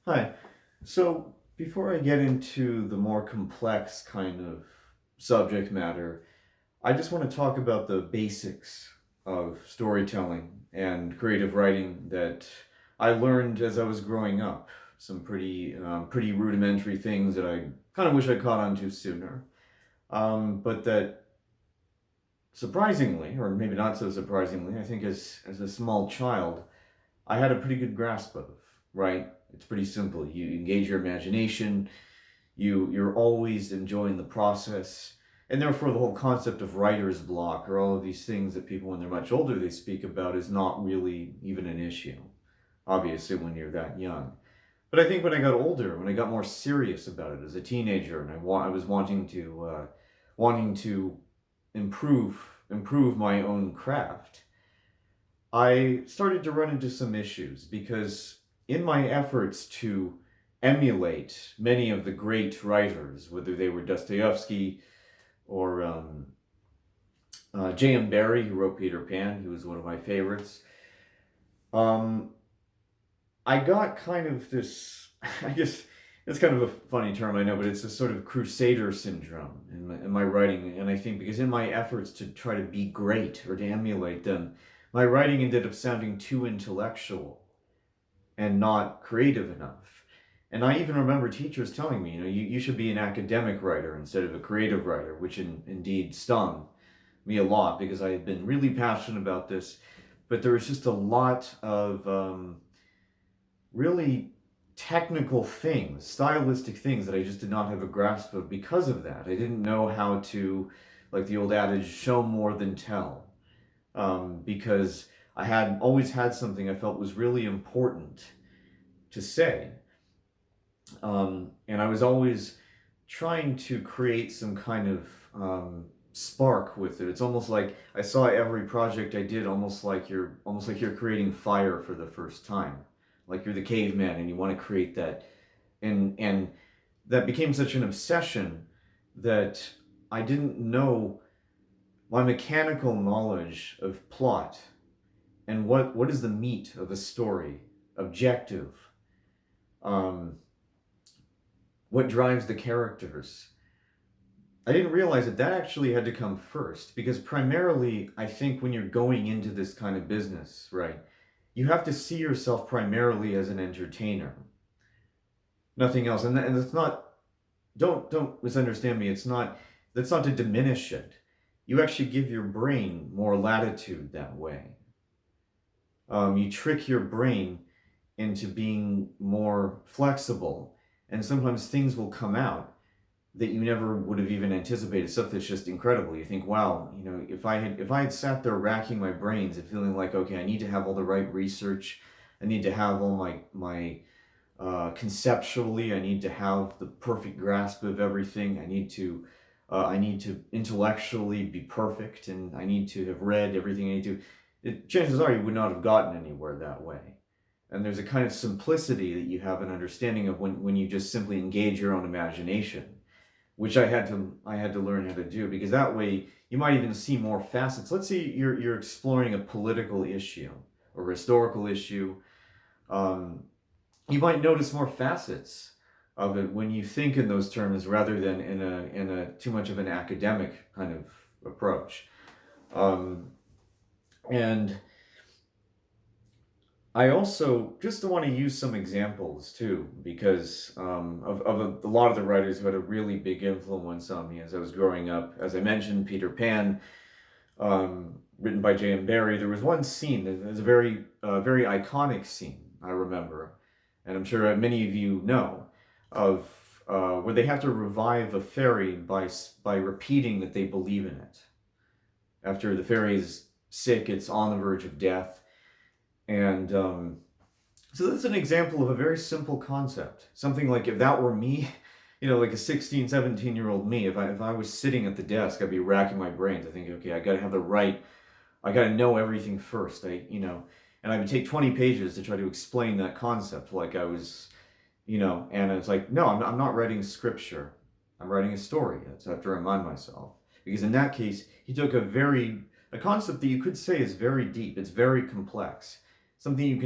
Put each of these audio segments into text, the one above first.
Hi. So, before I get into the more complex kind of subject matter, I just want to talk about the basics of storytelling and creative writing that I learned as I was growing up. Some pretty rudimentary things that I kind of wish I caught on to sooner. But that surprisingly, or maybe not so surprisingly, I think as a small child, I had a pretty good grasp of, right? It's pretty simple. You engage your imagination, you're always enjoying the process, and therefore the whole concept of writer's block or all of these things that people when they're much older they speak about is not really even an issue. Obviously when you're that young. But I think when I got older, when I got more serious about it as a teenager, and I was wanting to improve my own craft, I started to run into some issues because in my efforts to emulate many of the great writers, whether they were Dostoevsky or J.M. Barrie, who wrote Peter Pan, who was one of my favorites, um, I got kind of this, I guess it's kind of a funny term, I know, but it's a sort of crusader syndrome in my writing. And I think because in my efforts to try to be great or to emulate them, my writing ended up sounding too intellectual and not creative enough. And I even remember teachers telling me, you should be an academic writer instead of a creative writer, which indeed stung me a lot because I had been really passionate about this. But there was just a lot of really technical things, stylistic things that I just did not have a grasp of because of that. I didn't know how to, like the old adage, show more than tell, because I had always had something I felt was really important to say. And I was always trying to create some kind of spark with it. It's almost like I saw every project I did almost like you're creating fire for the first time. Like you're the caveman and you want to create that. And that became such an obsession that I didn't know my mechanical knowledge of plot and what is the meat of a story, objective, um, what drives the characters. I didn't realize that that actually had to come first because primarily, I think when you're going into this kind of business, right, you have to see yourself primarily as an entertainer, nothing else. And it's not. Don't misunderstand me. It's not. That's not to diminish it. You actually give your brain more latitude that way. You trick your brain into being more flexible, and sometimes things will come out that you never would have even anticipated. Stuff that's just incredible. You think, wow, if I had sat there racking my brains and feeling like, okay, I need to have all the right research, I need to have all my conceptually, I need to have the perfect grasp of everything. I need to intellectually be perfect, and I need to have read everything I need to. Chances are you would not have gotten anywhere that way. And there's a kind of simplicity that you have an understanding of when you just simply engage your own imagination, which I had to learn how to do because that way you might even see more facets. Let's say you're exploring a political issue or historical issue. Um, you might notice more facets of it when you think in those terms rather than in a too much of an academic kind of approach. Um, and I also just want to use some examples too, because of a lot of the writers who had a really big influence on me as I was growing up. As I mentioned, Peter Pan, written by J.M. Barrie. There was one scene that was a very iconic scene I remember, and I'm sure many of you know of where they have to revive a fairy by repeating that they believe in it. After the fairy is sick, it's on the verge of death, and so that's an example of a very simple concept. Something like if that were me, like a 16, 17-year-old me, if I was sitting at the desk, I'd be racking my brains. I think, okay, I got to know everything first. And I would take 20 pages to try to explain that concept like I was, and it's like, no, I'm not writing scripture. I'm writing a story. That's have to remind myself. Because in that case, he took a concept that you could say is very deep. It's very complex. Something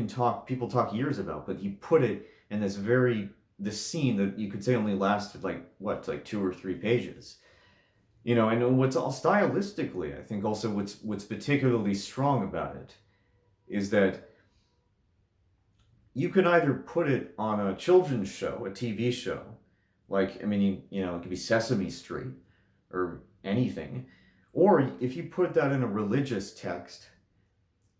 people talk years about, but he put it and this scene that you could say only lasted like 2 or 3 pages. And what's all stylistically, I think also what's particularly strong about it is that you can either put it on a children's show, a TV show, like, I mean, it could be Sesame Street or anything, or if you put that in a religious text,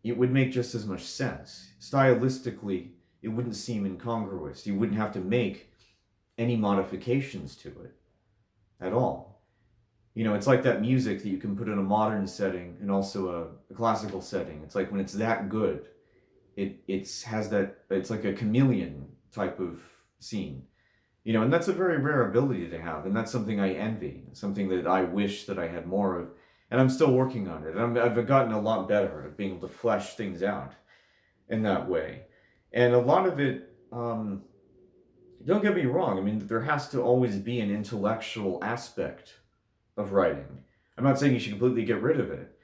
it would make just as much sense. Stylistically, it wouldn't seem incongruous. You wouldn't have to make any modifications to it at all. It's like that music that you can put in a modern setting and also a classical setting. It's like when it's that good, it's like a chameleon type of scene. And that's a very rare ability to have, and that's something I envy, something that I wish that I had more of, and I'm still working on it. I've gotten a lot better at being able to flesh things out in that way. And a lot of it, don't get me wrong, I mean, there has to always be an intellectual aspect of writing. I'm not saying you should completely get rid of it,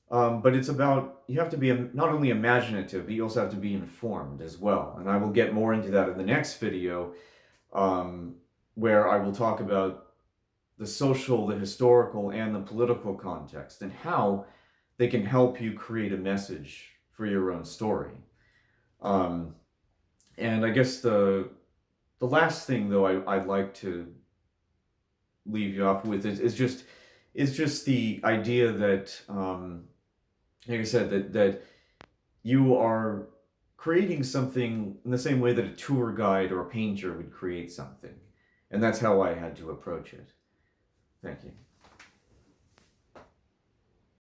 but it's about, you have to be not only imaginative, but you also have to be informed as well. And I will get more into that in the next video, where I will talk about the social, the historical, and the political context, and how they can help you create a message for your own story. And I guess the last thing, though, I'd like to leave you off with is just the idea that, like I said, that you are creating something in the same way that a tour guide or a painter would create something. And that's how I had to approach it. Thank you.